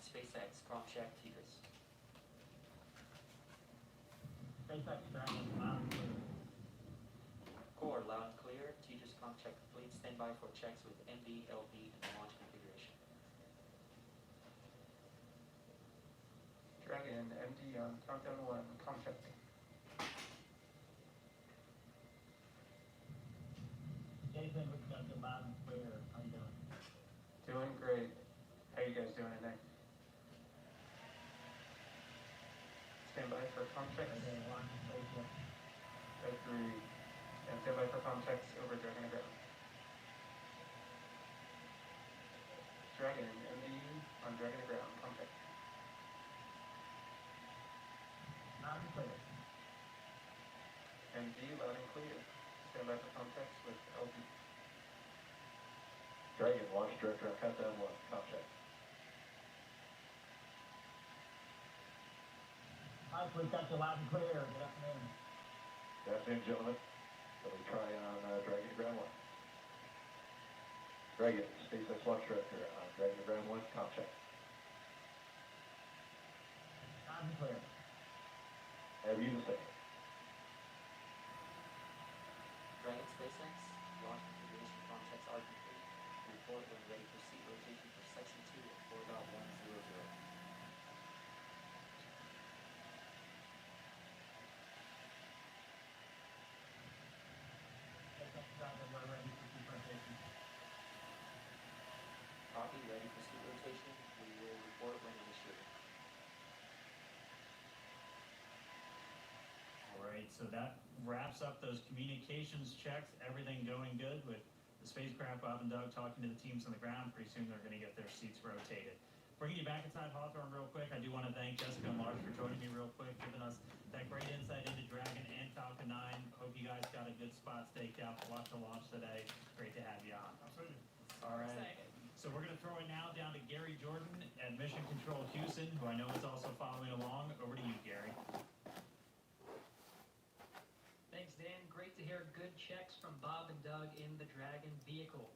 SpaceX, prompt check, Tejas. SpaceX Dragon, loud and clear. Core, loud and clear. Tejas, prompt check complete. Stand by for checks with MD, LV, and the launch configuration. Dragon, MD on countdown 1, com check. Jason, we've got you loud and clear. How you doing? Doing great. How you guys doing tonight? Stand by for com checks. Okay, launch spaceship. F3. And stand by for com checks over Dragon Capsule. Dragon, MD on Dragon Ground, com check. Loud and clear. MD, loud and clear. Stand by for com checks with LV. Dragon, launch director on countdown 1, com check. Mike, we've got you loud and clear. Good afternoon. Good afternoon, gentlemen. Let me try on Dragon to ground 1. Dragon, SpaceX launch director on Dragon to ground 1, com check. Loud and clear. Have you the same? Dragon SpaceX, launch configuration prompt checks are complete. Report when ready for seat rotation for section 2 of 4.100. SpaceX Dragon, we're ready for seat rotation. Copy, ready for seat rotation. We will report when initiated. All right, so that wraps up those communications checks. Everything going good with the spacecraft. Bob and Doug talking to the teams on the ground. Pretty soon they're going to get their seats rotated. Bringing you back inside Hawthorne real quick, I do want to thank Jessica and Lars for joining me real quick, giving us that great insight into Dragon and Falcon 9. Hope you guys got a good spot staked out to watch the launch today. Great to have you on. Absolutely. All right. So we're going to throw it now down to Gary Jordan at Mission Control Houston, who I know is also following along. Over to you, Gary. Thanks, Dan. Great to hear good checks from Bob and Doug in the Dragon vehicle.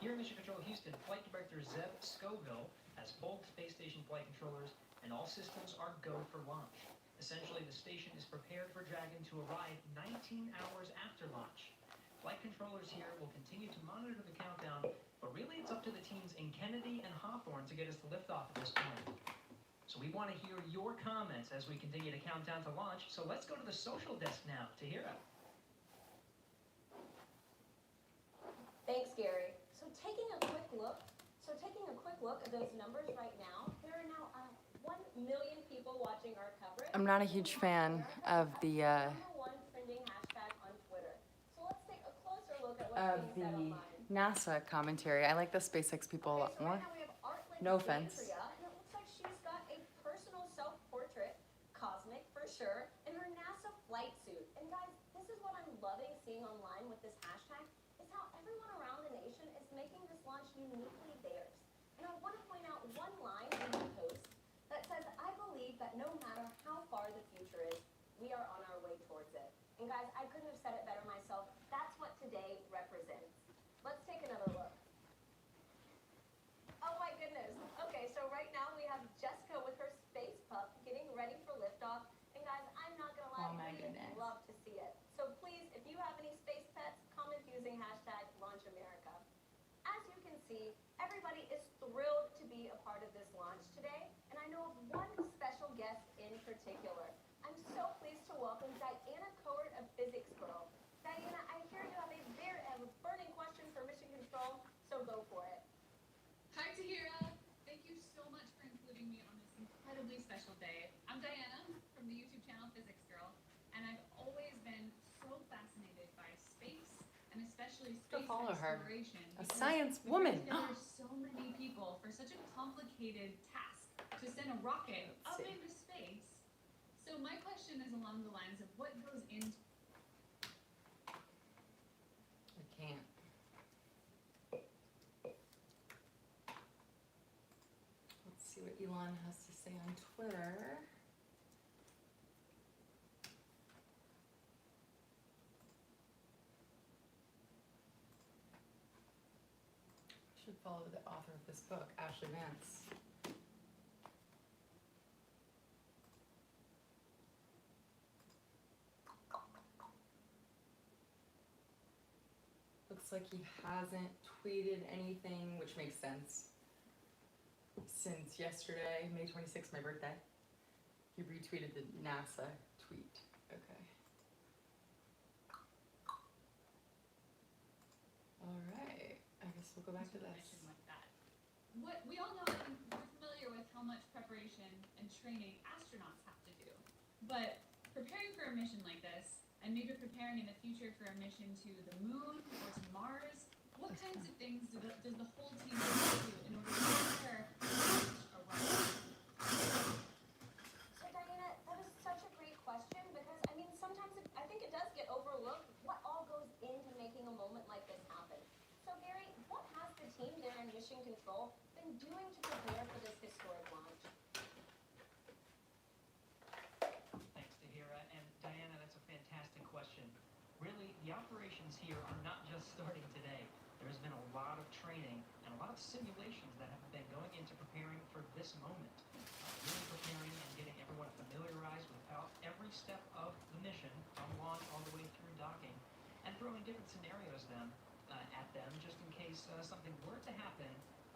Here in Mission Control Houston, Flight Director Zeb Scoville has pulled space station flight controllers, and all systems are go for launch. Essentially, the station is prepared for Dragon to arrive 19 hours after launch. Flight controllers here will continue to monitor the countdown, but really it's up to the teams in Kennedy and Hawthorne to get us to liftoff at this point. So we want to hear your comments as we continue to count down to launch. So let's go to the social desk now to hear it. Thanks, Gary. So taking a quick look at those numbers right now, there are now 1 million people watching our coverage. I'm not a huge fan of the #1 trending hashtag on Twitter. So let's take a closer look at what's being said online. NASA commentary. I like the SpaceX people a lot So more. right now we have Artlyn No offense. Andrea, and it looks like she's got a personal self-portrait, cosmic for sure, in her NASA flight suit. And guys, this is what I'm loving seeing online with this hashtag, is how everyone around the nation is making this launch uniquely theirs. And I want to point out one line in the post that says, I believe that no matter how far the future is, we are on our way towards it. And guys, I couldn't have said it better myself. That's what today represents. Let's take another look. Oh my goodness. Okay, so right now we have Jessica with her space pup getting ready for liftoff. And guys, I'm not gonna lie, Oh my we goodness. love to see it. So please, if you have any space pets, comment using hashtag LaunchAmerica. As you can see, everybody is thrilled to be a part of this launch today, and I know of one special guest in particular. I'm so pleased to welcome Diana Cowart of Physics Girl. Diana, I hear you have a burning question for Mission Control, so go for it. Hi, Tahira. Thank you so much for including me on this incredibly special day. I'm Diana from the YouTube channel Physics Girl, and I've always been so fascinated by space, and especially space follow her. exploration. A because science we woman. bring together so many people for such a complicated task to send a rocket Let's up see. into space. So my question is along the lines of what goes into I can't. Let's see what Elon has to say on Twitter. I should follow the author of this book, Ashley Vance. looks like he hasn't tweeted anything, which makes sense. Since yesterday, May 26th, my birthday. He retweeted the NASA tweet. Okay. Alright, I guess we'll go back to this. Information like that. What we all know, I think we're familiar with how much preparation and training astronauts have to do. But preparing for a mission like this, and maybe preparing in the future for a mission to the moon or to Mars, what kinds of things does the whole team have to do in order to prepare for a rocket? So Diana, that is such a great question because I mean sometimes I think it does get overlooked what all goes into making a moment like this happen. So Gary, what has the team there in Mission Control been doing to prepare for this historic launch? Thanks, Tahira. And Diana, that's a fantastic question. Really, the operations here are not just starting today. There's been a lot of training and a lot of simulations that have been going into preparing for this moment. Really preparing and getting everyone familiarized with how every step of the mission, from launch all the way through docking, and throwing different scenarios at them just in case something were to happen.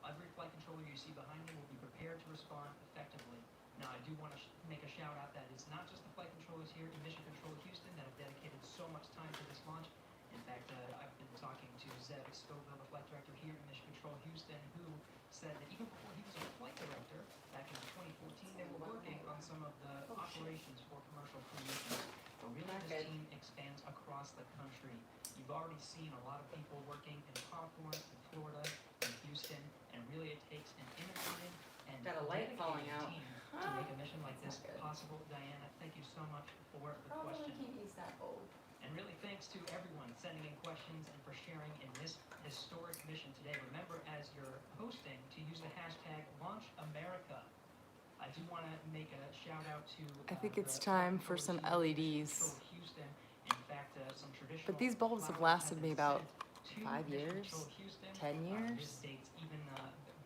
Every flight controller you see behind me will be prepared to respond effectively. Now, I do want to make a shout out that it's not just the flight controllers here in Mission Control Houston that have dedicated so much time to this launch. In fact, I've been talking to Zeb Scoville, the flight director here in Mission Control Houston, who said that even before he was a flight director, back in 2014, they were working on some of the operations for commercial crew missions. But really, this team expands across the country. You've already seen a lot of people working in Hawthorne, in Florida, in Houston, and really it takes an integrated and Got a light falling dedicated out. team to make a mission like this possible. Diana, thank you so much for the Probably question. can't use that bulb. And really thanks to everyone sending in questions and for sharing in this historic mission today. Remember, as you're hosting, to use the hashtag #LaunchAmerica. I do want to make a shout out to I think it's the time for controllers some here at LEDs. Control Houston. In fact, some traditional But these bulbs have flowers lasted been me about sent to 5 Mission years, Control Houston. 10 years. This dates even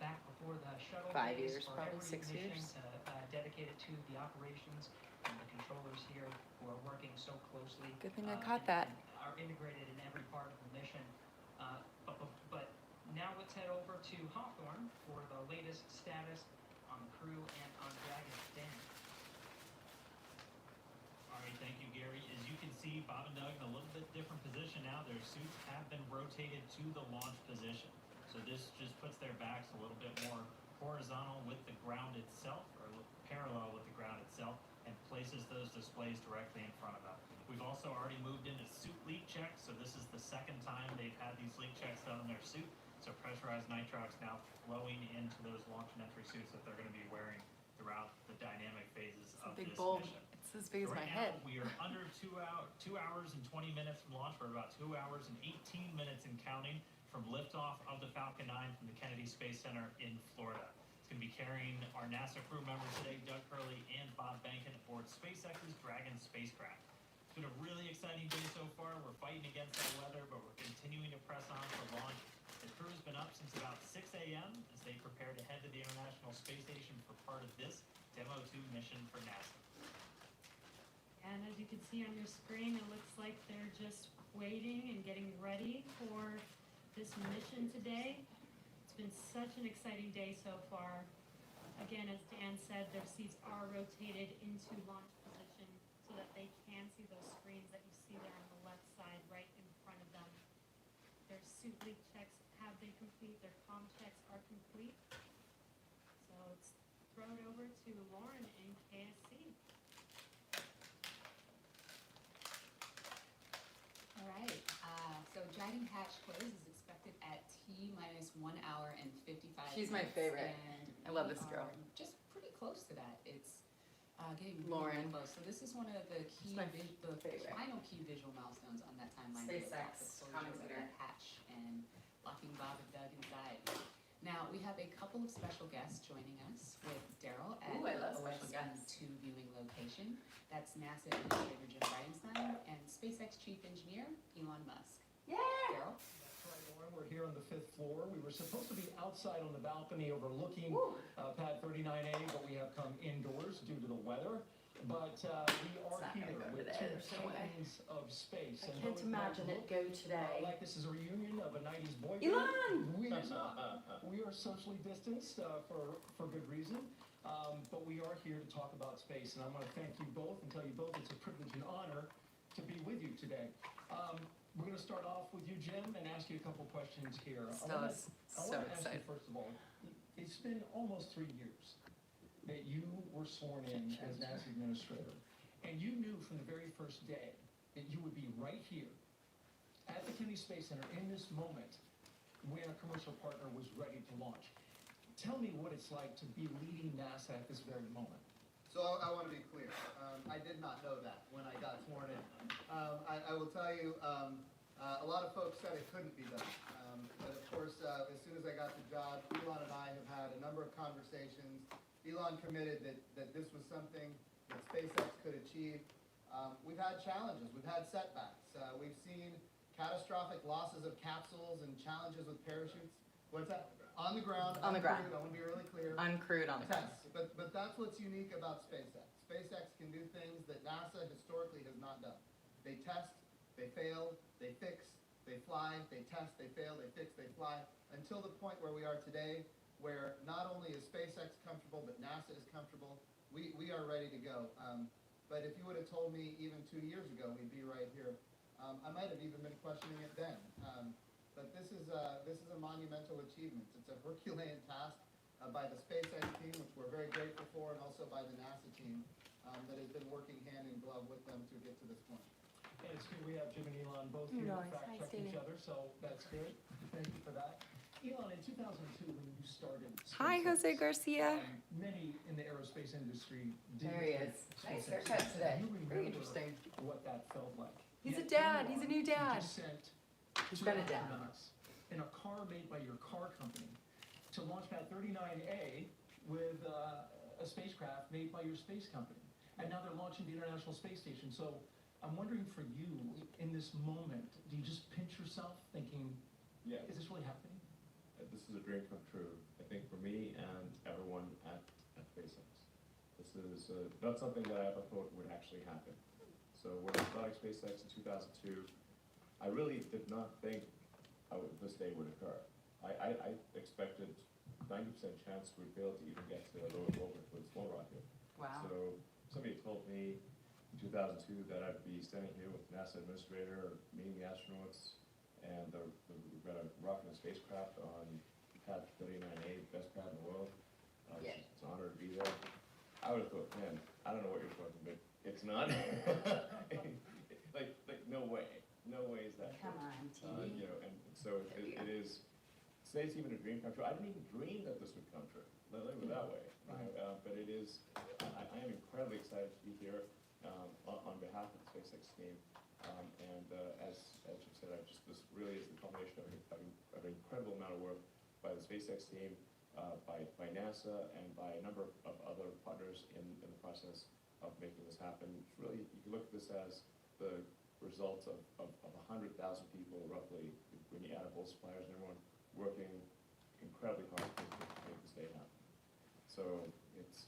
back before the shuttle 5 days years, for probably every 6 mission years. dedicated to the operations and the controllers here who are working so closely. Good thing I caught that. And are integrated in every part of the mission. But now let's head over to Hawthorne for the latest status on the crew and on Dragon's Den. All right, thank you, Gary. As you can see, Bob and Doug in a little bit different position now. Their suits have been rotated to the launch position. So this just puts their backs a little bit more horizontal with the ground itself, or parallel with the ground itself, and places those displays directly in front of them. We've also already moved into suit leak checks, so this is the second time they've had these leak checks done in their suit. So pressurized nitrox now flowing into those launch and entry suits that they're going to be wearing throughout the dynamic phases of Big this bulb. mission. It's as big as So my right head. now, we are under 2 hours and 20 minutes from launch. We're about 2 hours and 18 minutes and counting from liftoff of the Falcon 9 from the Kennedy Space Center in Florida. It's going to be carrying our NASA crew members today, Doug Hurley and Bob Behnken, aboard SpaceX's Dragon spacecraft. It's been a really exciting day so far. We're fighting against that weather, but we're continuing to press on for launch. The crew has been up since about 6 a.m. as they prepare to head to the International Space Station for part of this Demo 2 mission for NASA. And as you can see on your screen, it looks like they're just waiting and getting ready for this mission today. It's been such an exciting day so far. Again, as Dan said, their seats are rotated into launch position so that they can see those screens that you see there on the left side right in front of them. Their suit leak checks have been complete. Their comm checks are complete. So let's throw it over to Lauren in KSC. All right, so Dragon Hatch close is expected at T-1 hour and 55 She's my minutes, favorite. And I love we this girl. are just pretty close to that. It's getting Lauren. really close. So this is one of the key, my the favorite. final key visual milestones on that timeline. SpaceX The closure comic of leader. that hatch and locking Bob and Doug inside. Now, we have a couple of special guests joining us with Daryl at Ooh, I love the special OSM-2 viewing location. That's NASA Administrator Jim Bridenstine and SpaceX Chief Engineer Elon Musk. Yeah! Daryl? That's right, Lauren. We're here on the 5th floor. We were supposed to be outside on the balcony overlooking pad 39A, but we have come indoors due to the weather. But we are not here gonna go with today, two there's no way. titans of space. I And can't though it might imagine it look, go today. like this is a reunion of a 90s boy band. Elon! We are not. We are socially distanced for good reason. But we are here to talk about space. And I want to thank you both and tell you both it's a privilege and honor to be with you today. We're going to start off with you, Jim, and ask you a couple questions here. I So want to ask excited. you, first of all, it's been almost 3 years that you were sworn in as NASA administrator. And you knew from the very first day that you would be right here at the Kennedy Space Center in this moment when a commercial partner was ready to launch. Tell me what it's like to be leading NASA at this very moment. So I want to be clear. I did not know that when I got sworn in. I will tell you, a lot of folks said it couldn't be done. But of course, as soon as I got the job, Elon and I have had a number of conversations. Elon committed that this was something that SpaceX could achieve. We've had challenges. We've had setbacks. We've seen catastrophic losses of capsules and challenges with parachutes. What's that? On the ground. On the ground. I want to be really clear. Uncrewed on the ground. Tests. But that's what's unique about SpaceX. SpaceX can do things that NASA historically has not done. They test, they fail, they fix, they fly, they test, they fail, they fix, they fly, until the point where we are today, where not only is SpaceX comfortable, but NASA is comfortable. We are ready to go. But if you would have told me even 2 years ago we'd be right here, I might have even been questioning it then. But this is a monumental achievement. It's a Herculean task by the SpaceX team, which we're very grateful for, and also by the NASA team that has been working hand in glove with them to get to this point. And it's good we have Jim and Elon both here to Nice. fact Hi, check Stevie. each other, so that's good. Thank you for that. Elon, in 2002, when you started Hi, SpaceX, Jose Garcia. many in the aerospace industry did. There he is. Nice haircut today. Very interesting. What that felt like. He's a Yet dad. Elon, He's a new dad. You just sent He's two been a dad. astronauts in a car made by your car company to Launchpad 39A with a spacecraft made by your space company. And now they're launching the International Space Station. So I'm wondering for you, in this moment, do you just pinch yourself thinking, Yeah, is this really happening? this is a dream come true, I think, for me and everyone at SpaceX. This is not something that I ever thought would actually happen. So when I started SpaceX in 2002, I really did not think this day would occur. I expected 90% chance we'd be able to even get to a low orbit with a small rocket. Wow. So somebody told me in 2002 that I'd be standing here with NASA administrator, meeting the astronauts, and we've got a rocket and spacecraft on pad 39A, best pad in the world. Yeah. It's an honor to be there. I would have thought, man, I don't know what you're talking about. It's not. like no way. No way is that Come true. on, TV. And so it is. Say it's even a dream come true. I didn't even dream that this would come true. Let me put it that way. But it is. I am incredibly excited to be here on behalf of the SpaceX team. As you said, this really is the culmination of an incredible amount of work by the SpaceX team, by NASA, and by a number of other partners in the process of making this happen. It's really, you can look at this as the result of 100,000 people, roughly, when you add up all suppliers and everyone, working incredibly hard to make this day happen. So it's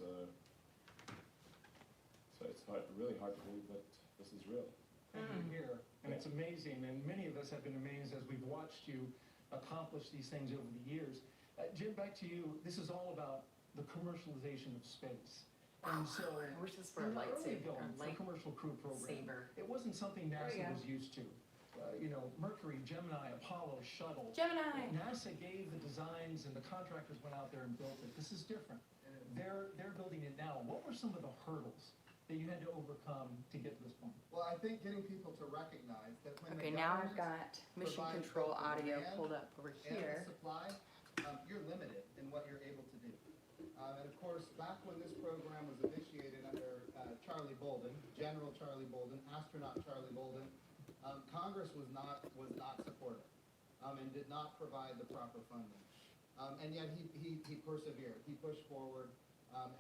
really hard to believe that this is real. And you're here, and it's amazing, and many of us have been amazed as we've watched you accomplish these things over the years. Jim, back to you. This is all about the commercialization of space. And so, I wish this were a from the early lightsaber. going, the commercial crew program, it wasn't something There you NASA go. was used to. Mercury, Gemini, Apollo, Shuttle. Gemini. NASA gave the designs and the contractors went out there and built it. This is different. They're building it now. What were some of the hurdles that you had to overcome to get to this point? Well, I think getting people to recognize that when Okay, the now I've government got mission provides control both the audio demand pulled up over and the here. supply, you're limited in what you're able to do. And of course, back when this program was initiated under Charlie Bolden, General Charlie Bolden, astronaut Charlie Bolden, Congress was not supportive and did not provide the proper funding. And yet he persevered. He pushed forward.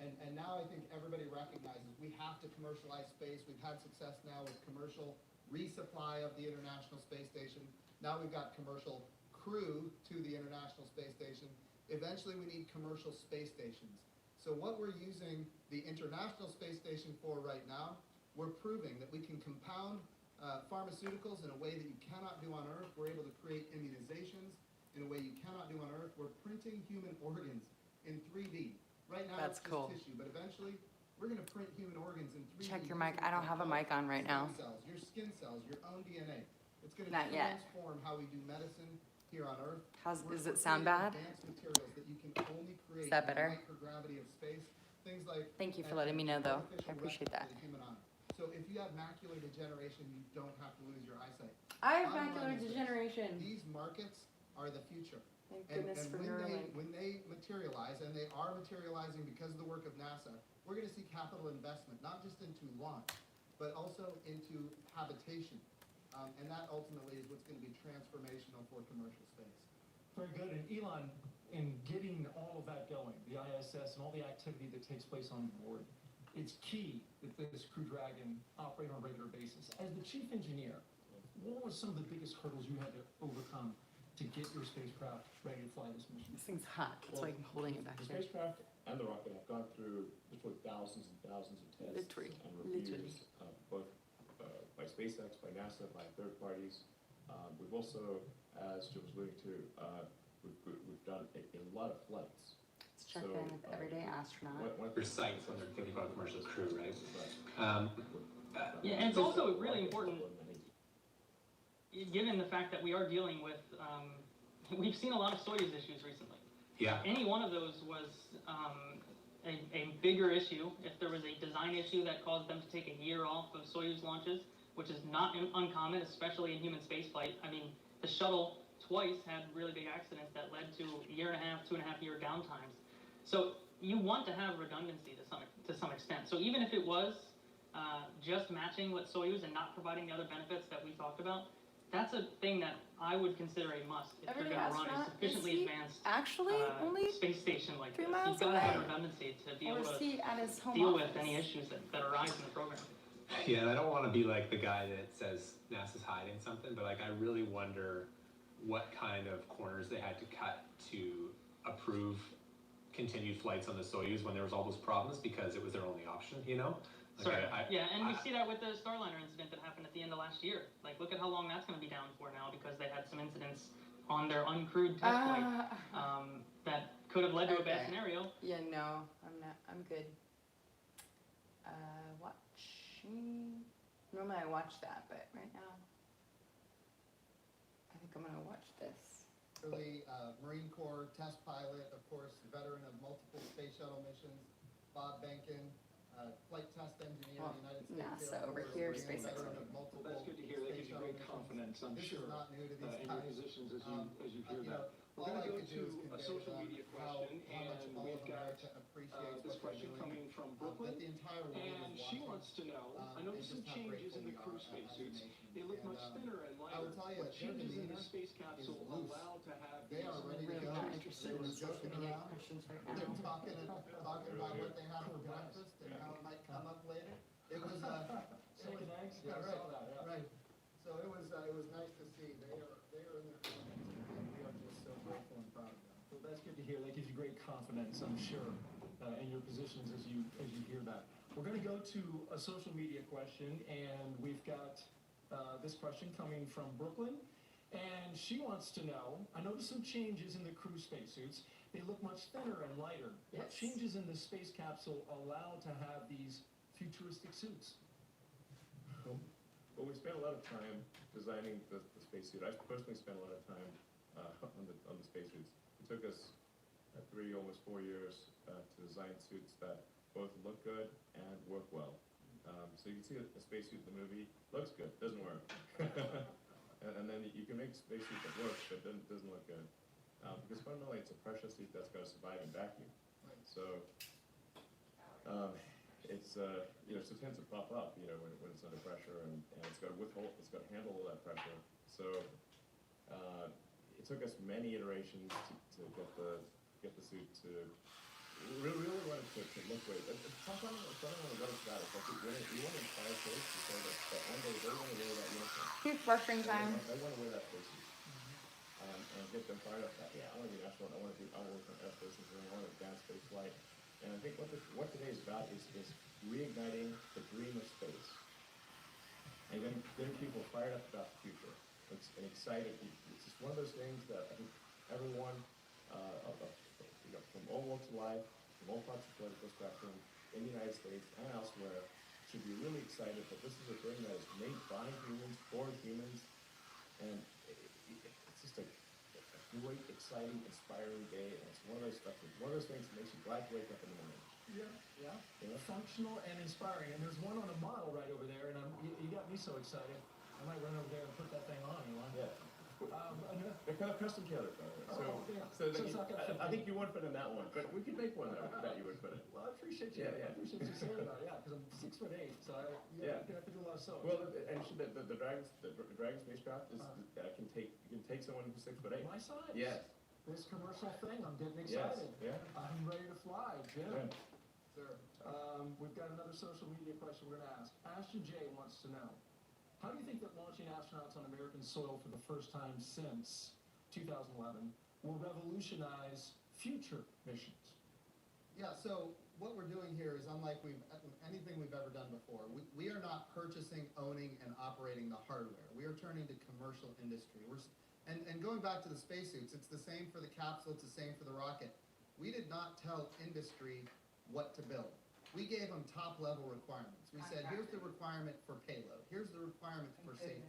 And now I think everybody recognizes we have to commercialize space. We've had success now with commercial resupply of the International Space Station. Now we've got commercial crew to the International Space Station. Eventually we need commercial space stations. So what we're using the International Space Station for right now, we're proving that we can compound pharmaceuticals in a way that you cannot do on Earth. We're able to create immunizations in a way you cannot do on Earth. We're printing human organs in 3D. Right now That's it's just cool. tissue, but eventually we're going to print human organs in 3D. Check your mic. I don't have a mic on right now. Stem cells, your skin cells, your own DNA. It's going to Not yet. transform how we do medicine here on Earth. Does it sound bad? Advanced materials that you can only create Is that in the better? microgravity of space. Things like Thank you for letting me know, though. I appreciate that. the human eye. So if you have macular degeneration, you don't have to lose your eyesight. I have Bottom macular line is this, degeneration. These markets are the future. Thank And, goodness and for Neuralink. when they materialize, and they are materializing because of the work of NASA, we're going to see capital investment, not just into launch, but also into habitation. And that ultimately is what's going to be transformational for commercial space. Very good. And Elon, in getting all of that going, the ISS and all the activity that takes place on board, it's key that this Crew Dragon operate on a regular basis. As the chief engineer, what were some of the biggest hurdles you had to overcome to get your spacecraft ready to fly this mission? This thing's hot. That's why I'm holding it back The here. spacecraft and the rocket have gone through literally thousands and thousands of tests Literally. and reviews, both by SpaceX, by NASA, by third parties. We've also, as Jim was alluding to, we've done a lot of flights. Let's check in with the everyday astronaut. Your sights when they're thinking about commercial crew, right? Yeah, and it's also really important, given the fact that we are dealing with, we've seen a lot of Soyuz issues recently. Yeah. Any one of those was a bigger issue. If there was a design issue that caused them to take a year off of Soyuz launches, which is not uncommon, especially in human spaceflight. I mean, the shuttle twice had really big accidents that led to a year and a half, 2.5 year downtimes. So you want to have redundancy to some extent. So even if it was just matching with Soyuz and not providing the other benefits that we talked about, that's a thing that I would consider a must if Everyday you're going to run a astronaut, sufficiently is he advanced actually only space station like 3 this. miles You've got to have away? redundancy to be Or able is to he at his home deal office? with any issues that arise in the program. Yeah, and I don't want to be like the guy that says NASA's hiding something, but like I really wonder what kind of corners they had to cut to approve continued flights on the Soyuz when there was all those problems because it was their only option, you know? Like Sorry. Yeah, and we see that with the Starliner incident that happened at the end of last year. Like, look at how long that's going to be down for now because they had some incidents on their uncrewed test flight that could have led to a bad scenario. Yeah, no, I'm not. I'm good. Watching. Normally I watch that, but right now, I think I'm gonna watch this. Early Marine Corps test pilot, of course, veteran of multiple space shuttle missions, Bob Benkin, flight test engineer in the United States NASA Air over Force, here, Marine SpaceX. veteran of multiple That's good to hear. That gives you great space shuttle confidence, I'm missions. sure, This is not new to these in your guys. positions as you hear You that. know, We're all going I to go could do is to a convey social to them media how question, much and all we've of got America appreciates this what we're question doing. coming from That Brooklyn, the entire world and is she watching. wants to know, I And noticed some just how changes grateful in the we crew are as a spacesuits. nation. They look And, much thinner and I lighter. will tell you, What their changes in the demeanor space capsule is loose. allow to have They are ready to Really go. not interested They in were social joking media around. questions right They're now. talking about what they had for breakfast and how it might come up later. It was Chicken eggs? yeah, I right, saw that, yeah. right. So it was nice to see. They are in their element, and we are just so grateful and proud of them. Well, that's good to hear. That gives you great confidence, I'm sure, in your positions as you hear that. We're going to go to a social media question, and we've got this question coming from Brooklyn, and she wants to know, I noticed some changes in the crew spacesuits. They look much thinner and lighter. What Yes. changes in the space capsule allow to have these futuristic suits? Well, we spent a lot of time designing the spacesuit. I personally spent a lot of time on the spacesuits. It took us 3, almost 4 years to design suits that both look good and work well. So you can see a spacesuit in the movie looks good, doesn't work, and then you can make a spacesuit that works but doesn't look good because fundamentally it's a pressure suit that's got to survive in vacuum. So it's so it tends to pop up, when it's under pressure, and it's got to handle all that pressure. So it took us many iterations to get the suit to really want it to look great. Sometimes what it's got is like you want to inspire kids to say that one day they want to wear that uniform. Toothbrushing time. They want to wear that spacesuit. And get them fired up that, yeah, I want to be an astronaut, I want to work on air stations, I want to advance space flight. And I think what today is about is reigniting the dream of space. And getting people fired up about the future. And excited. It's just one of those things that I think everyone, from all walks of life, from all parts of the political spectrum, in the United States and elsewhere, should be really excited that this is a thing that is made by humans, for humans, and it's just a great, exciting, inspiring day, and it's one of those things that makes you glad to wake up in the morning. Yeah. Functional and inspiring. And there's one on a model right over there, and you got me so excited. I might run over there and put that thing on, Elon. Yeah. They're kind of custom tailored, by the way. So I think you wouldn't fit in that one, but we could make one that you would fit in. Well, I appreciate you. I appreciate you saying that. Yeah, because I'm 6'8", so I have to do a lot of sewing. Well, and the Dragon spacecraft can take someone who's 6'8". My size. Yes. This commercial thing, I'm getting excited. Yes. Yeah. I'm ready to fly, Jim. Yeah. Sir. We've got another social media question we're going to ask. Ashton J wants to know, how do you think that launching astronauts on American soil for the first time since 2011 will revolutionize future missions? Yeah, so what we're doing here is unlike anything we've ever done before. We are not purchasing, owning, and operating the hardware. We are turning to commercial industry. And going back to the spacesuits, it's the same for the capsule, it's the same for the rocket. We did not tell industry what to build. We gave them top-level requirements. We said, here's the requirement for payload. Here's the requirement for safety.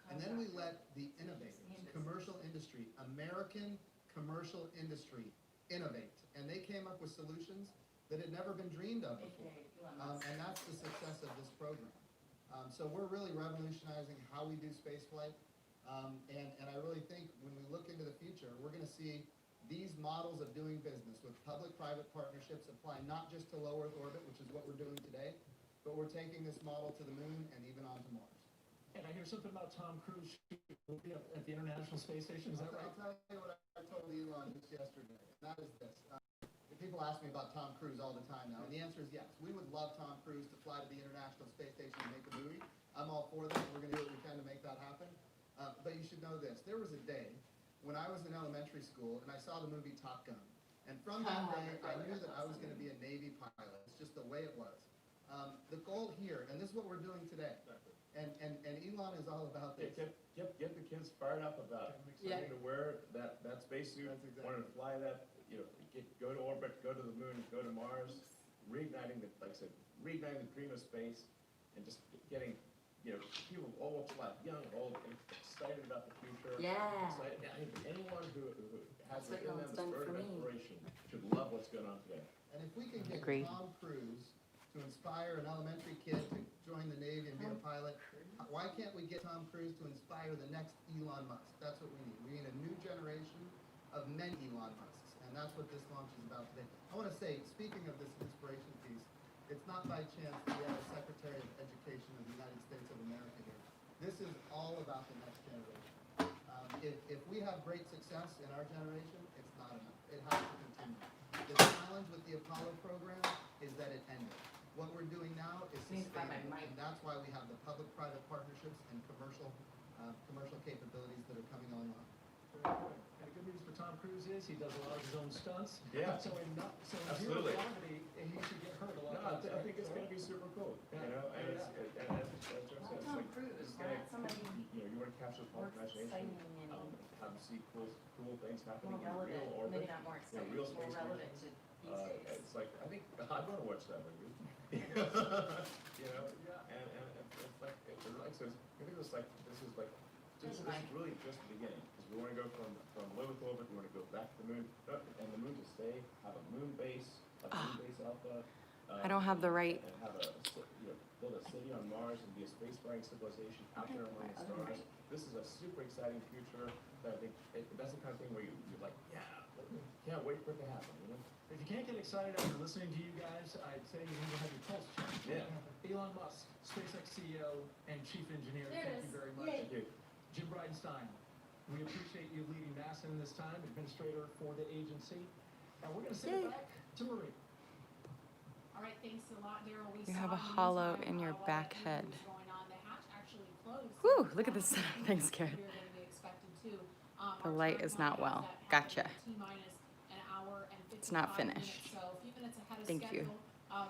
And then we let the innovators, commercial industry, American commercial industry, innovate. And they came up with solutions that had never been dreamed of before. And that's the success of this program. So we're really revolutionizing how we do spaceflight. And I really think when we look into the future, we're going to see these models of doing business with public-private partnerships apply not just to low Earth orbit, which is what we're doing today, but we're taking this model to the moon and even onto Mars. And I hear something about Tom Cruise at the International Space Station. Is that right? I'll tell you what I told Elon just yesterday, and that is this. People ask me about Tom Cruise all the time now, and the answer is yes. We would love Tom Cruise to fly to the International Space Station and make a movie. I'm all for that. We're going to do what we can to make that happen. But you should know this. There was a day when I was in elementary school and I saw the movie Top Gun. And from that day, I knew that I was going to be a Navy pilot. It's just the way it was. The goal here, and this is what we're doing today, and Elon is all about this. Get the kids fired up about wanting to wear that spacesuit, wanting to fly that, go to orbit, go to the moon, go to Mars, reigniting the dream of space, and just getting people of all walks of life, young, old, excited about the future. Yeah. Excited. Anyone who has within them the spirit of exploration should love what's going on today. And if we can get Tom Cruise to inspire an elementary kid to join the Navy and be a pilot, why can't we get Tom Cruise to inspire the next Elon Musk? That's what we need. We need a new generation of many Elon Musks, and that's what this launch is about today. I want to say, speaking of this inspiration piece, it's not by chance that we have a Secretary of Education of the United States of America here. This is all about the next generation. If we have great success in our generation, it's not enough. It has to continue. The challenge with the Apollo program is that it ended. What we're doing now is sustainable, and that's why we have the public-private partnerships and commercial capabilities that are coming online. Very good. And the good news for Tom Cruise is he does a lot of his own stunts. Yeah. So in zero gravity, he should get hurt a lot. No, I think it's going to be super cool. And as Joe said, it's going to, you want to capture the imagination, have them see cool things happening in real orbit, real space missions. It's like, I think I'd want to watch that movie. And it's like, this is really just the beginning, because we want to go from low Earth orbit, we want to go back to the moon, and the moon to stay, have a moon base, alpha. I don't have the right. And have build a city on Mars and be a space-faring civilization out there among the stars. This is a super exciting future that I think that's the kind of thing where you're like, can't wait for it to happen. If you can't get excited after listening to you guys, I'd say you need to have your pulse checked. Yeah. Elon Musk, SpaceX CEO and Chief Engineer, thank you very much. Thank you. Jim Bridenstine, we appreciate you leading NASA in this time, Administrator for the agency. And we're going to send it back to Marie. All right, thanks a lot, Daryl. You have a hollow in your back head. Going on. The hatch actually closed. Whew, look at this. Thanks, Karen. Than we expected to. The light is not well. Gotcha. T-minus an hour and 55 It's not minutes, finished. so a few minutes ahead of Thank you. schedule.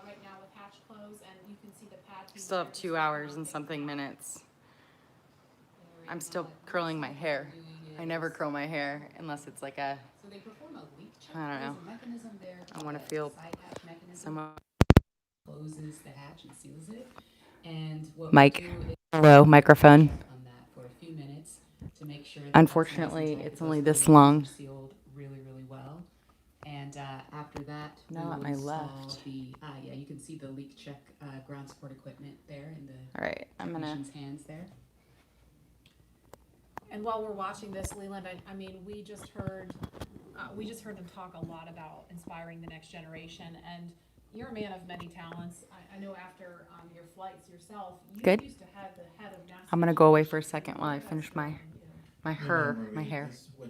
Right now with hatch close, and you can see the pad. I still have 2 hours and something minutes. I'm still curling my hair. I never curl my hair unless it's like a, So they perform a leak check. I don't know. There's a mechanism there I called want a to feel side hatch mechanism. some. Closes the hatch and seals it. And what Mic. we do is Hello, microphone. on that for a few minutes to make sure that Unfortunately, that's nice and tight. it's Those only this cylinders long. are sealed really, really well. And after that, Now we at will my install left. the yeah, you can see the leak check ground support equipment there in the All right, I'm gonna. technician's hands there. And while we're watching this, Leland, I mean, we just heard them talk a lot about inspiring the next generation, and you're a man of many talents. I know after your flights yourself, you Good. used to have the head of NASA. I'm gonna go away for a second while I finish my You know, Marie, hair.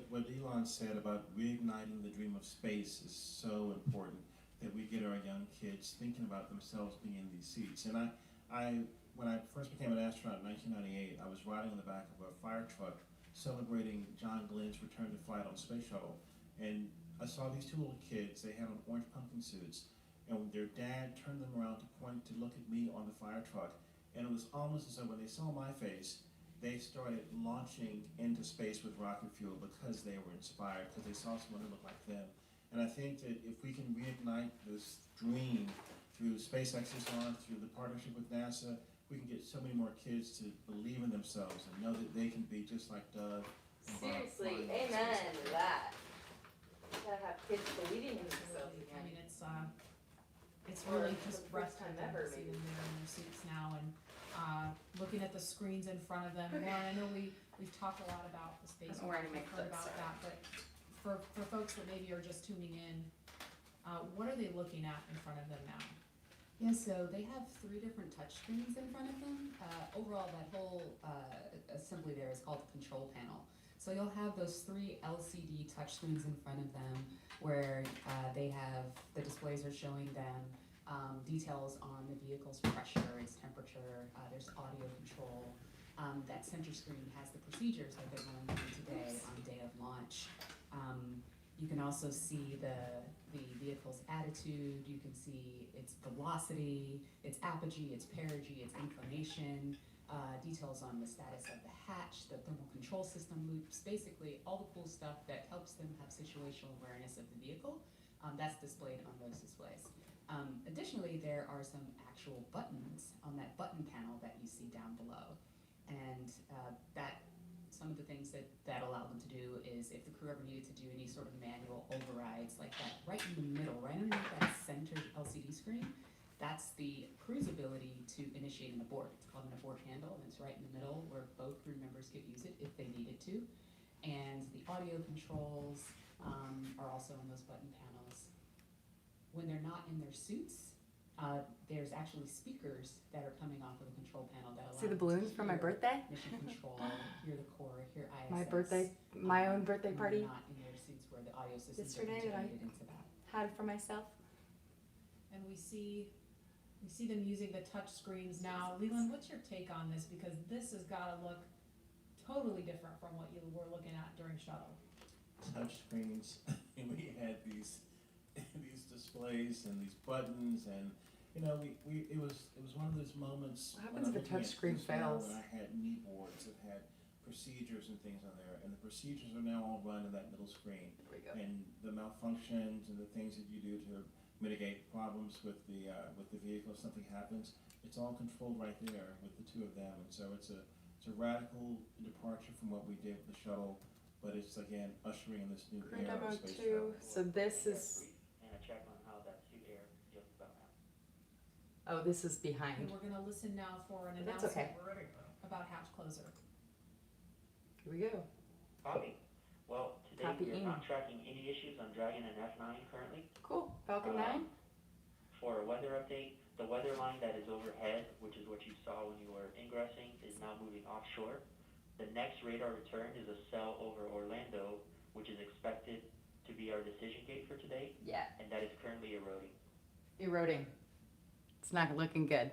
What Elon said about reigniting the dream of space is so important, that we get our young kids thinking about themselves being in these seats. And when I first became an astronaut in 1998, I was riding on the back of a fire truck celebrating John Glenn's return to flight on Space Shuttle. And I saw these two little kids. They had on orange pumpkin suits. And their dad turned them around to point to look at me on the fire truck. And it was almost as though when they saw my face, they started launching into space with rocket fuel because they were inspired, because they saw someone who looked like them. And I think that if we can reignite this dream through SpaceX's launch, through the partnership with NASA, we can get so many more kids to believe in themselves and know that they can be just like Doug. And Bob Seriously, flying into amen space. to that. You gotta have kids believing in themselves I again. mean, it's Or really for just the first time breathtaking ever, to see maybe. them there in their suits now, and looking at the screens in front of them. Lauren, I know we've taled a lot about the space. I'm wearing my We've heard clips, about sorry. that, but for folks that maybe are just tuning in, what are they looking at in front of them now? Yeah, so they have 3 different touch screens in front of them. Overall, that whole assembly there is called the control panel. So you'll have those 3 LCD touch screens in front of them where they have, the displays are showing them details on the vehicle's pressure, its temperature, there's audio control. That center screen has the procedures that they're going through today on day of launch. You can also see the vehicle's attitude, you can see its velocity, its apogee, its perigee, its inclination, details on the status of the hatch, the thermal control system loops, basically all the cool stuff that helps them have situational awareness of the vehicle. That's displayed on those displays. Additionally, there are some actual buttons on that button panel that you see down below. And some of the things that allow them to do is if the crew ever needed to do any sort of manual overrides like that, right in the middle, right underneath that center LCD screen, that's the crew's ability to initiate an abort. It's called an abort handle, and it's right in the middle where both crew members could use it if they needed to. And the audio controls are also on those button panels. When they're not in their suits, there's actually speakers that are coming off of the control panel that allow See the them to balloons for my hear birthday? mission control, hear the core, hear ISS. My own birthday when party. they're not in their suits where the audio systems are Yesterday that I integrated into that. had for myself. And we see them using the touch screens now. Leland, what's your take on this? Because this has got to look totally different from what you were looking at during shuttle. Touch screens, and we had these displays and these buttons, and it was one of those moments. What happens if the touch screen fails? When I had knee boards that had procedures and things on there, and the procedures are now all run in that middle screen. And the malfunctions and the things that you do to mitigate problems with the vehicle if something happens, it's all controlled right there with the 2 of them. And so it's a radical departure from what we did with the shuttle, but it's again ushering in this new era of space travel. So this is. And a check on how that suit air feels about now. Oh, this is behind. Okay, we're going to listen now for an That's announcement okay. about hatch closer. Here we go. Copy. Well, today Copy we're in. not tracking any issues on Dragon and F9 currently. Cool. Falcon 9. For a weather update, the weather line that is overhead, which is what you saw when you were ingressing, is now moving offshore. The next radar return is a cell over Orlando, which is expected to be our decision gate for today. Yeah. And that is currently eroding. Eroding. It's not looking good.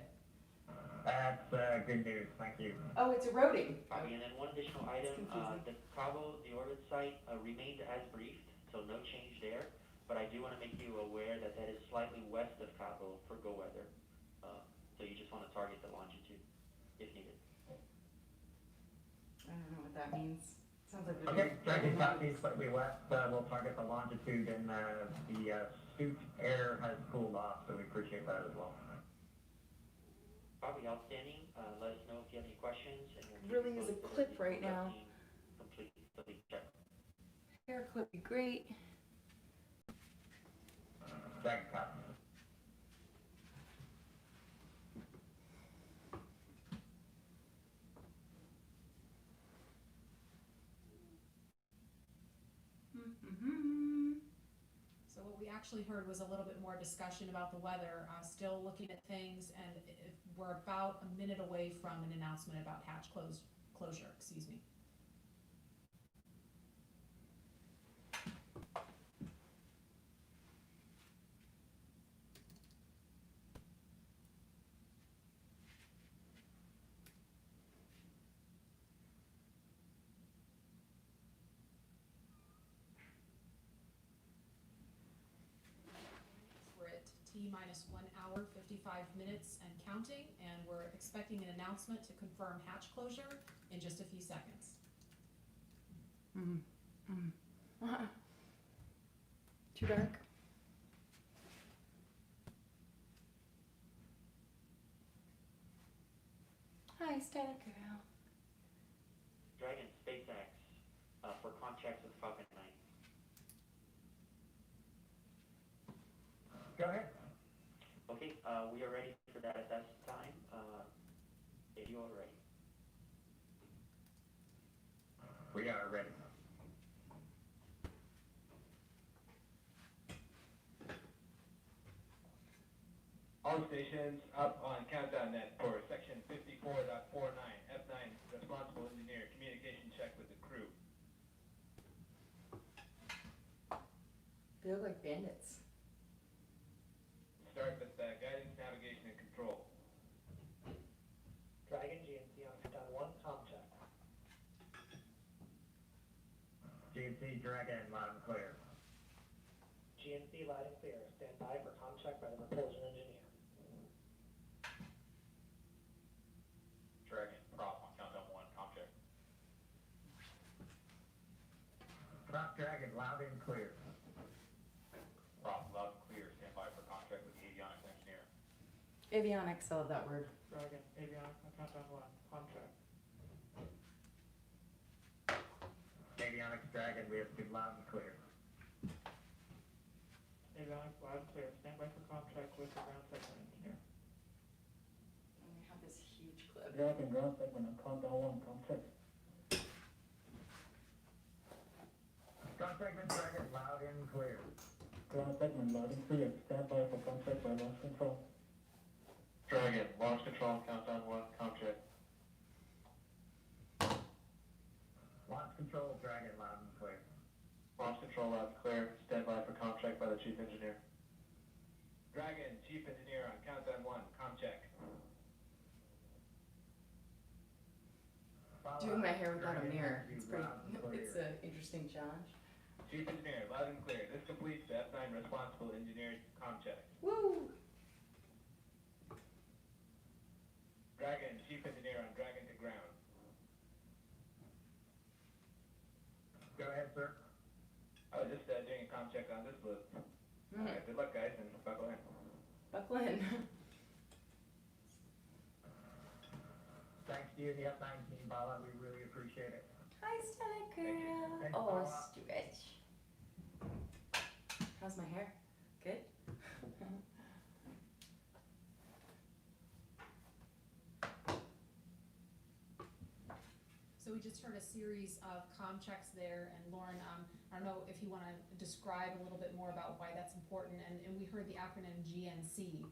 That's good news, thank you. Oh, it's eroding. Copy. And then one additional item, the Cabo, the orbit site, remained as briefed, so no change there. but I do want to make you aware that that is slightly west of Cabo for go weather. So you just want to target the longitude if needed. I don't know what that means. Sounds like Okay, Dragon Capsule slightly west, we'll target the longitude, and the suit air has cooled off, so we appreciate that as well. Probably outstanding. Let us know if you have any questions. And we'll keep Really you is a posted clip as we right complete now. Completely check. Hair clip would be great. Dragon Capsule. So what we actually heard was a little bit more discussion about the weather, still looking at things, and we're about a minute away from an announcement about hatch closure, excuse me. We're at T-minus 1 hour, 55 minutes and counting, and we're expecting an announcement to confirm hatch closure in just a few seconds. Too dark. Hi, Static Girl. Dragon, SpaceX, for contracts with Falcon 9. Go ahead. Okay, we are ready for that at this time. If you are ready. We are ready. All stations up on countdown net for section 54.49. F9, responsible engineer, communication check with the crew. They look like bandits. Start with guidance, navigation, and control. Dragon GNC on countdown 1, com check. GNC Dragon, loud and clear. GNC loud and clear. Stand by for com check by the propulsion engineer. Dragon, prop on countdown 1, com check. Prop Dragon, loud and clear. Prop, loud and clear. Stand by for contract with the avionics engineer. Avionics, I love that word. Dragon, avionics on countdown 1, contract. Avionics Dragon, we have good loud and clear. Avionics loud and clear. Stand by for contract with the ground segment engineer. And we have this huge clip. Dragon, ground segment on countdown 1, com check. Ground segment Dragon, loud and clear. Ground segment loud and clear. Stand by for contract by launch control. Dragon, launch control on countdown 1, com check. Launch control Dragon, loud and clear. Launch control loud and clear. Stand by for contract by the chief engineer. Dragon, chief engineer on countdown 1, com check. Doing my hair without a mirror. It's an interesting challenge. Chief engineer, loud and clear. This completes the F9 responsible engineer com check. Woo! Dragon, chief engineer on Dragon to ground. Go ahead, sir. I was just doing a com check on this loop. Alright, good luck guys, and buckle in. Buckle in. Thanks to you, the F9 team, Bala. We really appreciate it. Hi, Static Girl. Thanks, Oh, Bala. stretch. How's my hair? Good? So we just heard a series of comm checks there, and Lauren, I don't know if you want to describe a little bit more about why that's important, and we heard the acronym GNC.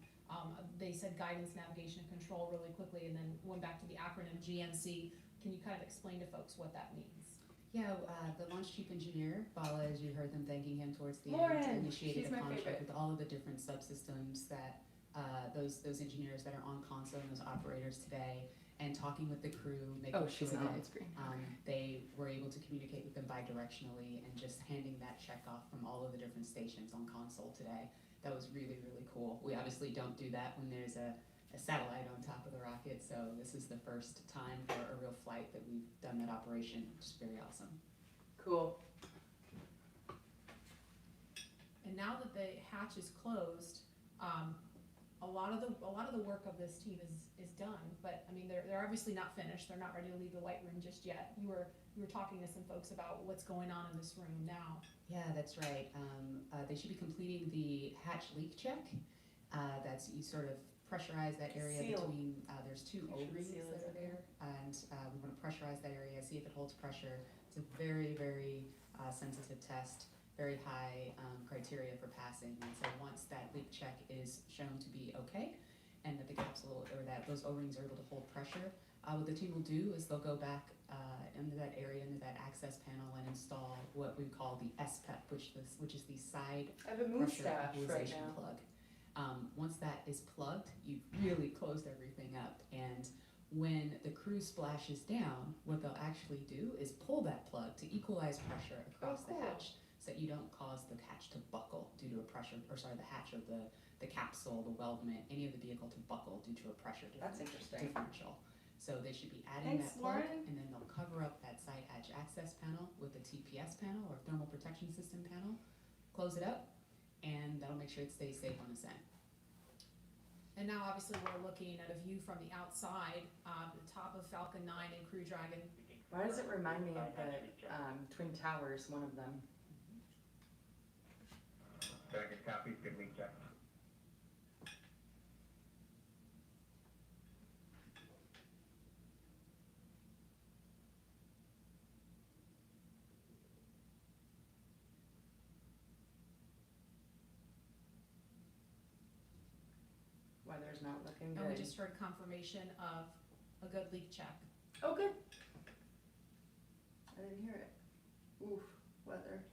They said guidance, navigation, and control really quickly, and then went back to the acronym GNC. Can you kind of explain to folks what that means? Yeah, the launch chief engineer, Bala, as you heard them thanking him towards the Lauren, end, initiated she's a my contract favorite. with all of the different subsystems that those engineers that are on console and those operators today. and talking with the crew, making Oh, sure she's not on that screen. they were able to communicate with them bidirectionally, and just handing that check off from all of the different stations on console today. That was really, really cool. We obviously don't do that when there's a satellite on top of the rocket, so this is the first time for a real flight that we've done that operation, which is very awesome. Cool. And now that the hatch is closed, a lot of the work of this team is done. But I mean, they're obviously not finished. They're not ready to leave the white room just yet. You were talking to some folks about what's going on in this room now. Yeah, that's right. They should be completing the hatch leak check. You sort of pressurize that area Seal. between, there's two O-rings seal that is are there, and we want to pressurize that area, see if it holds pressure. It's a very, very sensitive test, very high criteria for passing. And so once that leak check is shown to be okay, and that the capsule, or that those O-rings are able to hold pressure, what the team will do is they'll go back into that area, into that access panel, and install what we call the SPEP, which is the side I have a pressure moustache right equalization now. plug. Once that is plugged, you've really closed everything up, and when the crew splashes down, what they'll actually do is pull that plug to equalize pressure across the hatch, so that you don't cause the hatch to buckle due to a pressure, the hatch of the capsule, the weldment, any of the vehicle to buckle due to a pressure That's interesting. differential. So they should be adding Thanks, that plug, Lauren. and then they'll cover up that side hatch access panel with the TPS panel, or thermal protection system panel, close it up, and that'll make sure it stays safe on ascent. And now obviously we're looking at a view from the outside, the top of Falcon 9 and Crew Dragon. Why does it remind me of the Twin Towers, one of them? Dragon Capsule, good leak check. Weather's not looking And we good. just heard confirmation of a good leak check. Oh, good. I didn't hear it. Oof, weather.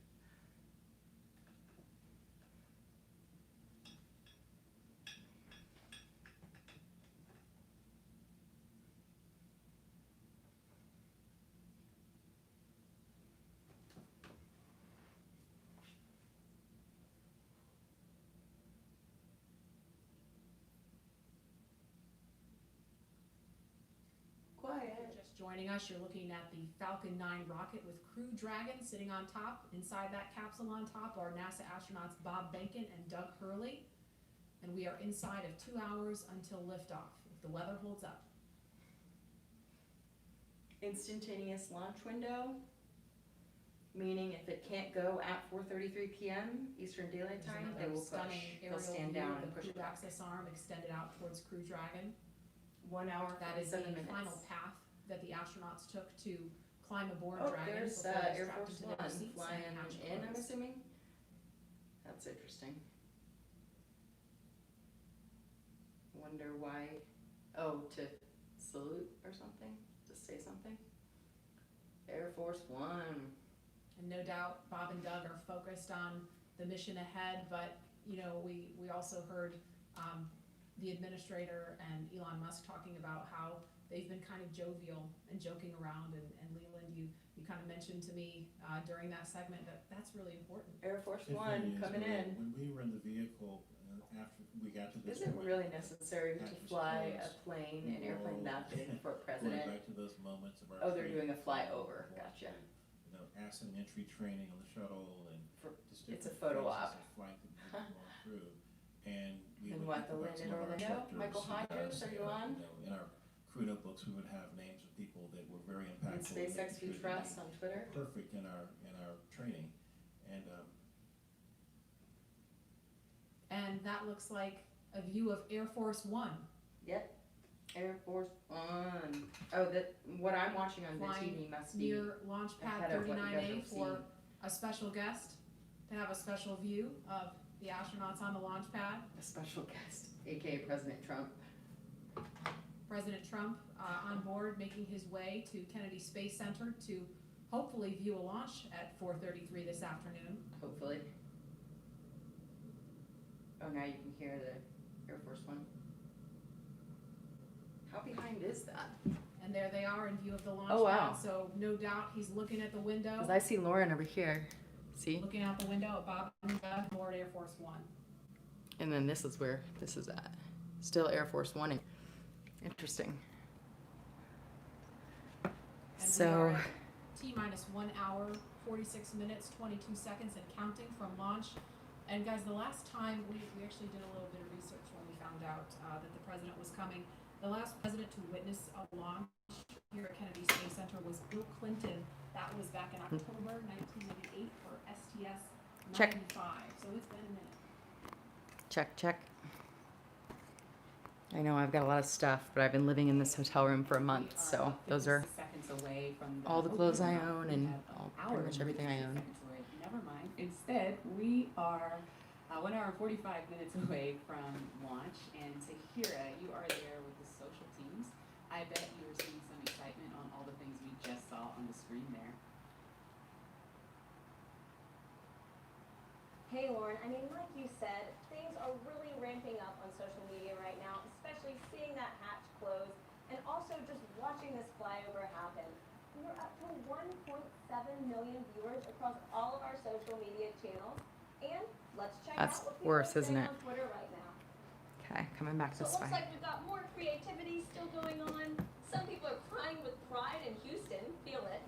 If you're just joining us, you're looking at the Falcon 9 rocket with Crew Dragon sitting on top. Inside that capsule on top are NASA astronauts Bob Behnken and Doug Hurley. And we are inside of 2 hours until liftoff, if the weather holds up. Instantaneous launch window, meaning if it can't go at 4:33 p.m. Eastern Daylight There's Time, they another will push. stunning They'll aerial stand view down of and the push crew it back. access arm extended out towards Crew Dragon. 1 hour, That is the 47 minutes. final path that the astronauts took to climb aboard Oh, Dragon there's before they Air strapped Force into their One seats flying and hatch in, I'm closed. assuming. That's interesting. Wonder why, oh, to salute or something, to say something. Air Force One. And no doubt Bob and Doug are focused on the mission ahead, but you know, we also heard the administrator and Elon Musk talking about how they've been kind of jovial and joking around, and Leland, you kind of mentioned to me during that segment that that's really important. Air Force The thing One is, coming in. When we were in the vehicle, after we got to this Is it point, really necessary to hatch was fly a closed. plane, an We were airplane all that big for a Going president? back to those moments of our Oh, they're training, doing a flyover, gotcha. you know, accident entry training on the shuttle, and just It's a different photo phases op. of flight that we've gone through. And we And would what, think the about Lynn some and of our Orlando? instructors Michael who got Hodges, us are you there. on? You know, in our crew notebooks, we would have names of people that were very And impactful. SpaceX making We sure that Trust we on Twitter? perfect in our training, And that looks like a view of Air Force One. Yep, Air Force One. Oh, what I'm watching on the TV must be near Launch Pad ahead of what you guys 39A have for seen. a special guest to have a special view of the astronauts on the launch pad. A special guest, aka President Trump. President Trump on board, making his way to Kennedy Space Center to hopefully view a launch at 4:33 this afternoon. Hopefully. Oh, now you can hear the Air Force One. How behind is that? And there they are in view of the launch Oh, wow. pad. So no doubt he's looking at the window. Because I see Lauren over here. See? Looking out the window at Bob and Doug aboard Air Force One. And then this is where this is at. Still Air Force One. Interesting. And So, we are at T-minus 1 hour, 46 minutes, 22 seconds and counting from launch. And guys, the last time we actually did a little bit of research when we found out that the president was coming. The last president to witness a launch here at Kennedy Space Center was Bill Clinton. That was back in October 1998 for STS-95. Check. So it's been a minute. check. I know I've got a lot of stuff, but I've been living in this hotel room for a month, so those are seconds away from all the clothes I own and have pretty much everything I own. seconds away. Never mind. Instead, we are 1 hour and 45 minutes away from launch, and Tahira, you are there with the social teams. I bet you are seeing some excitement on all the things we just saw on the screen there. Hey Lauren, I mean, like you said, things are really ramping up on social media right now, especially seeing that hatch close and also just watching this flyover happen. We're up to 1.7 million viewers across all of our social media channels, and let's check That's out what people worse, are isn't saying it? on Twitter right now. Okay, coming back So this it looks way. like we've got more creativity still going on. Some people are crying with pride in Houston, feel it.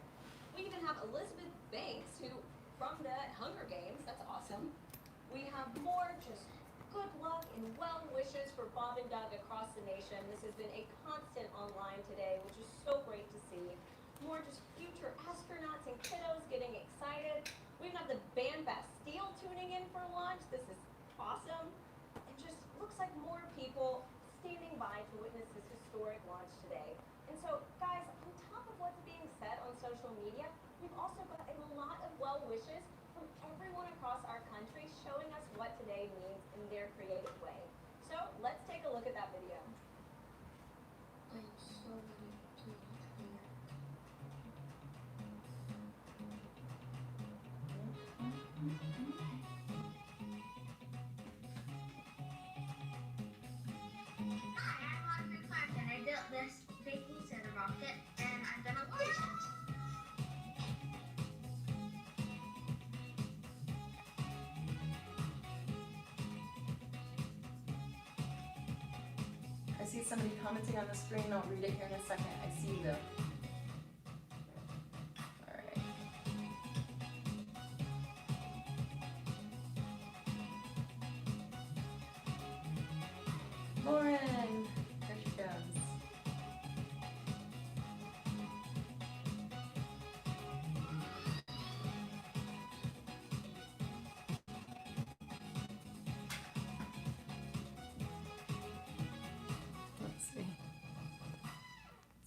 We even have Elizabeth Banks, who from the Hunger Games, that's awesome. We have more just good luck and well wishes for Bob and Doug across the nation. This has been a constant online today, which is so great to see. More just future astronauts and kiddos getting excited. We've got the Band Bastille tuning in for launch. This is awesome. It just looks like more people standing by to witness this historic launch today. And so, guys, on top of what's being said on social media, we've also got a lot of well wishes from everyone across our country showing us what today means in their creative way. So let's take a look at that video. I built this big piece of the rocket, and I've done a launch. I see somebody commenting on the screen. I'll read it here in a second. I see the. Alright. Lauren! There she comes. Let's see.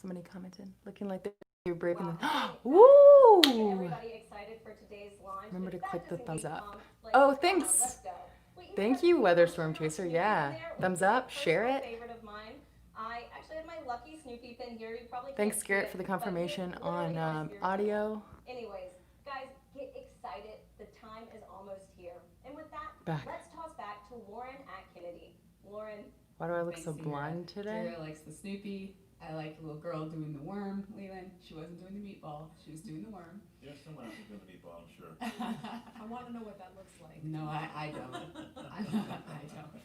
Somebody commented, looking like they're breaking the. Woo! Everybody excited for today's launch. Remember to If that click the doesn't thumbs get you up. pumped, like, Oh, come on, thanks. let's go. We even Thank have you, two Weather more Storm Chaser. Snoopy Yeah. in there, which Thumbs is a up, share personal it. favorite of mine. I actually have my lucky Snoopy pin here. You probably Thanks, can't see Garrett, it, for the but it's confirmation literally on his ear audio. Anyways, guys, get excited. The time is almost here. And with that, Back. let's toss back to Lauren at Kennedy. Lauren. Why do I look Thanks, so Tahira. blind today? Tahira likes the Snoopy. I like the little girl doing the worm. Leland, she wasn't doing the meatball. She was doing the worm. There's someone else who's doing the meatball, I'm sure. I want to know what that looks like. No, I don't. I don't.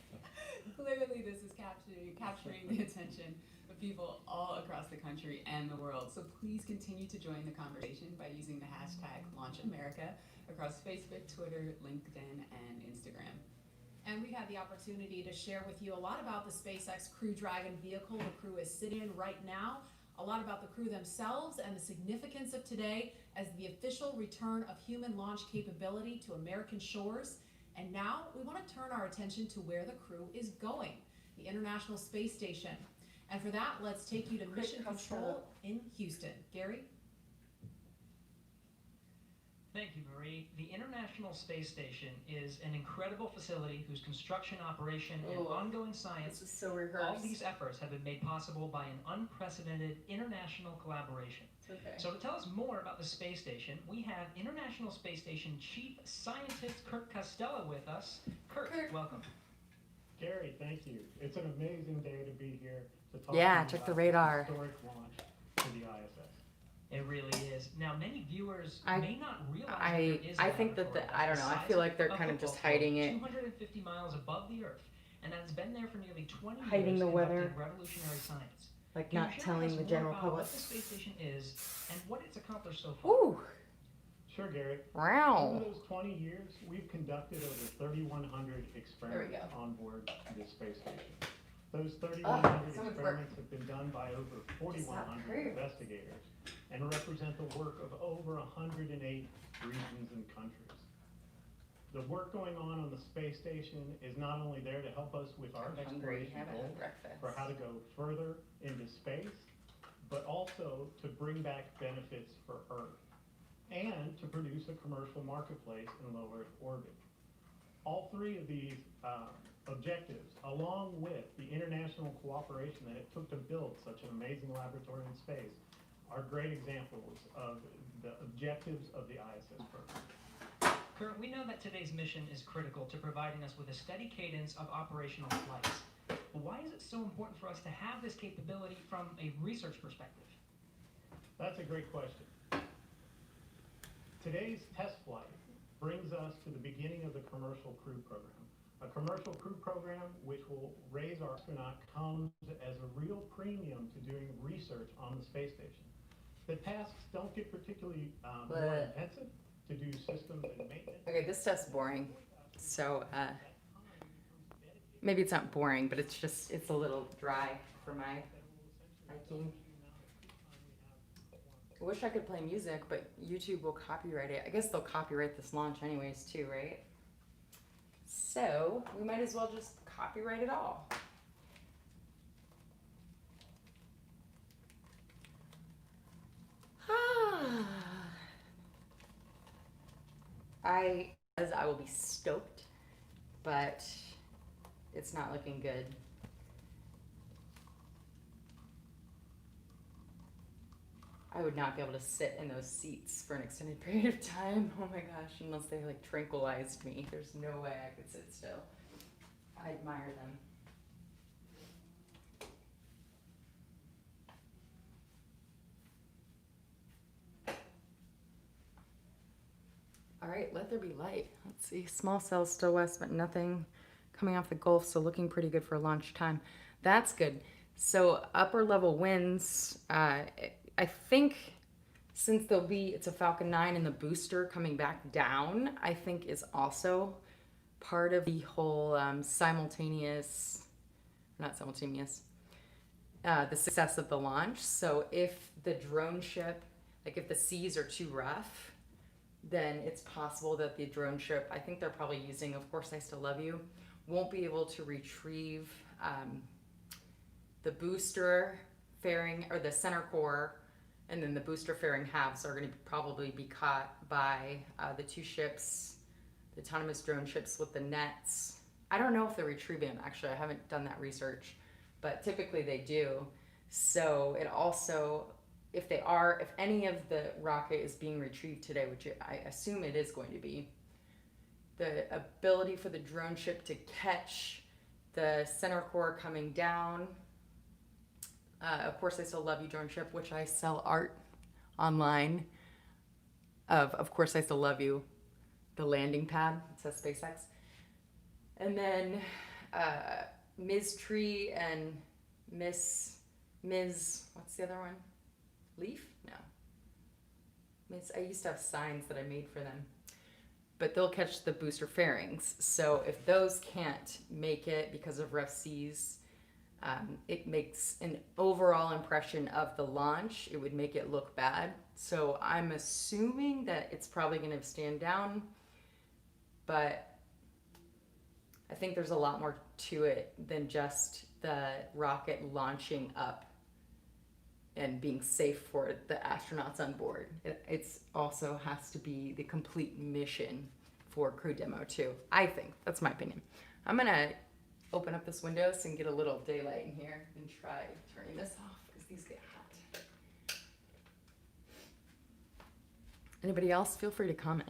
Clearly, this is capturing the attention of people all across the country and the world. So please continue to join the conversation by using the hashtag #LaunchAmerica across Facebook, Twitter, LinkedIn, and Instagram. And we had the opportunity to share with you a lot about the SpaceX Crew Dragon vehicle the crew is sitting in right now, a lot about the crew themselves and the significance of today as the official return of human launch capability to American shores. And now we want to turn our attention to where the crew is going, the International Space Station. And for that, let's take you to Quick Mission comes Control in Houston. Gary? Thank you, Marie. The International Space Station is an incredible facility whose construction, operation, and Oh, ongoing science, This is so rehearsed. all these efforts have been made possible by an unprecedented international collaboration. Okay. So to tell us more about the space station, we have International Space Station Chief Scientist Kirk Costello with us. Kirk, welcome. Gary, thank you. It's an amazing day to be here to talk Yeah, to you check about the this radar. historic launch to the ISS. It really is. Now, many viewers I- may not realize that there is a I think that laboratory I don't that's know. the I size feel like they're of kind a of just football hiding field, it. 250 miles above the Earth, and has been there for nearly 20 Hiding years the weather. conducting revolutionary science. Like Can you not share with telling us the more general about public. what the space station is and what it's accomplished so far? Ooh. Sure, Gary. Wow. Over those 20 years, we've conducted over 3,100 experiments on board this space station. Those 3,100 so much experiments have been done by over 4,100 investigators and represent the work of over 108 regions and countries. The work going on the space station is not only there to help us with our exploration goals for how to go further into space, but also to bring back benefits for Earth and to produce a commercial marketplace in low Earth orbit. All three of these objectives, along with the international cooperation that it took to build such an amazing laboratory in space, are great examples of the objectives of the ISS program. Kurt, we know that today's mission is critical to providing us with a steady cadence of operational flights. But why is it so important for us to have this capability from a research perspective? That's a great question. Today's test flight brings us to the beginning of the commercial crew program. A commercial crew program which will raise our astronaut comes as a real premium to doing research on the space station. The tasks don't get particularly more intensive to do systems and maintenance. Okay, this stuff's boring. So, maybe it's not boring, but it's a little dry for my liking. I wish I could play music, but YouTube will copyright it. I guess they'll copyright this launch anyways too, right? So, we might as well just copyright it all. I will be stoked, but it's not looking good. I would not be able to sit in those seats for an extended period of time. Oh my gosh, unless they like tranquilized me. There's no way I could sit still. I admire them. All right, let there be light. Let's see, small cells still west, but nothing coming off the Gulf, so looking pretty good for launch time. That's good. So upper level winds, I think since it's a Falcon 9 and the booster coming back down, I think is also part of the whole the success of the launch. So if the drone ship, like if the seas are too rough, then it's possible that the drone ship, I think they're probably using, Of Course I Still Love You, won't be able to retrieve the booster fairing, or the center core, and then the booster fairing halves are going to probably be caught by the two ships, the autonomous drone ships with the nets. I don't know if they're retrieving them, actually. I haven't done that research, but typically they do. So it also, if any of the rocket is being retrieved today, which I assume it is going to be, the ability for the drone ship to catch the center core coming down. Of Course I Still Love You drone ship, which I sell art online Of Course I Still Love You, the landing pad, it says SpaceX. And then Ms. Tree and Ms. What's the other one? Leaf? No. I used to have signs that I made for them. But they'll catch the booster fairings. So if those can't make it because of rough seas, it makes an overall impression of the launch. It would make it look bad. So I'm assuming that it's probably going to stand down. But I think there's a lot more to it than just the rocket launching up and being safe for the astronauts on board. It's also has to be the complete mission for crew demo too, I think. That's my opinion. I'm gonna open up this window so I can get a little daylight in here and try turning this off because these get hot. Anybody else? Feel free to comment.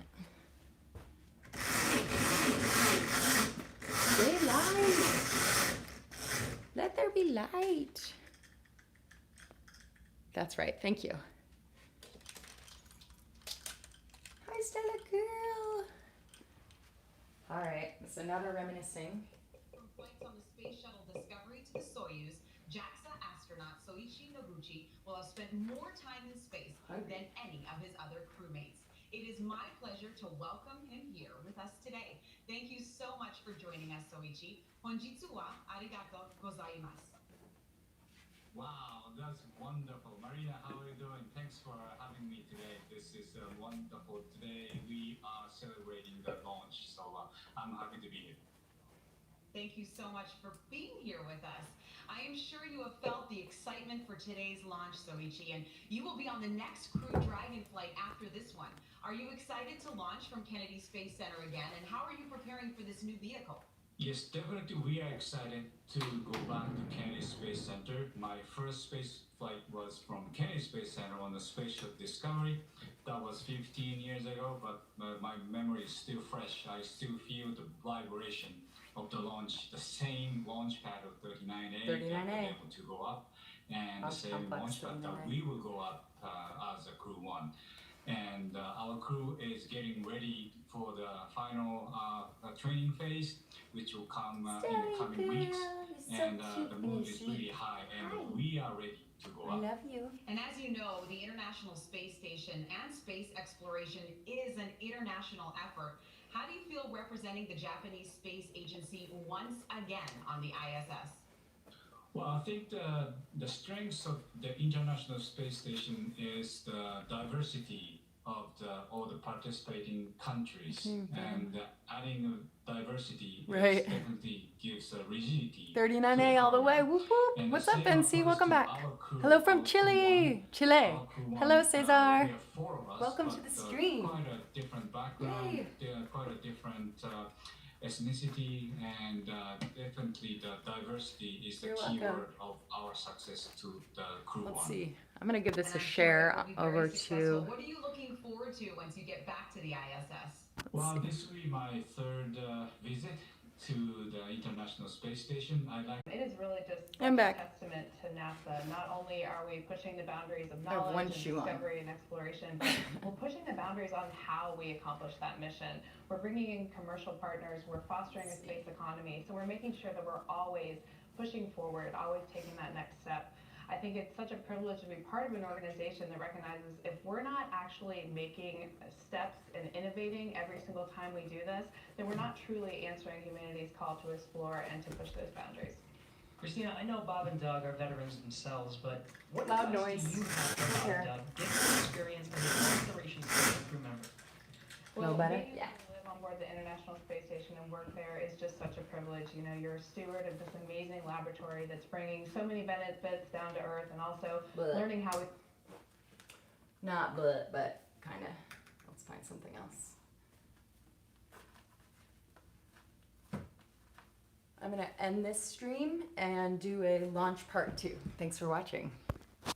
Stay live. really light. That's right. Thank you. Hi, Stella girl. All right. So now they're reminiscing. From flights on the Space Shuttle Discovery to the Soyuz, JAXA astronaut Soichi Noguchi will have spent more time in space than any of his other crewmates. It is my pleasure to welcome him here with us today. Thank you so much for joining us, Soichi. Honjitsu wa arigatou gozaimasu. Wow, that's wonderful. Marina, how are you doing? Thanks for having me today. This is wonderful. Today we are celebrating the launch, so I'm happy to be here. Thank you so much for being here with us. I am sure you have felt the excitement for today's launch, Soichi, and you will be on the next Crew Dragon flight after this one. Are you excited to launch from Kennedy Space Center again, and how are you preparing for this new vehicle? Yes, definitely we are excited to go back to Kennedy Space Center. My first space flight was from Kennedy Space Center on the Space Shuttle Discovery. That was 15 years ago, but my memory is still fresh. I still feel the vibration of the launch, the same launch pad of 39A that was able to go up, and the same launch pad that we will go up as a Crew 1. And our crew is getting ready for the final training phase, which will come in the coming weeks. And the mood is really high, and we are ready to go up. I love you. And as you know, the International Space Station and space exploration is an international effort. How do you feel representing the Japanese Space Agency once again on the ISS? Well, I think the strength of the International Space Station is the diversity of all the participating countries, and adding diversity definitely gives a rigidity. 39A all the way. Whoop whoop. What's up, NC? Welcome back. Hello from Chile. Hello, Cesar. Welcome to the stream. Quite a different background, quite a different ethnicity, and definitely the diversity is the key word of our success to the Crew 1. Let's see. I'm going to give this a share over to... What are you looking forward to once you get back to the ISS? Well, this will be my third visit to the International Space Station. It is really just a testament to NASA. Not only are we pushing the boundaries of knowledge and discovery and exploration, but we're pushing the boundaries on how we accomplish that mission. We're bringing in commercial partners, we're fostering a space economy, so we're making sure that we're always pushing forward, always taking that next step. I think it's such a privilege to be part of an organization that recognizes if we're not actually making steps and innovating every single time we do this, then we're not truly answering humanity's call to explore and to push those boundaries. Christina, I know Bob and Doug are veterans themselves, but what Loud advice noise. do you have for Bob and Doug, given their experience as an exploration crew member? Feel better? Being able to live on board the International Space Station and work there is just such a privilege. You know, you're a steward of this amazing laboratory that's bringing so many benefits down to Earth, and also learning how we... Not but kind of. Let's find something else. I'm going to end this stream and do a launch part 2. Thanks for watching.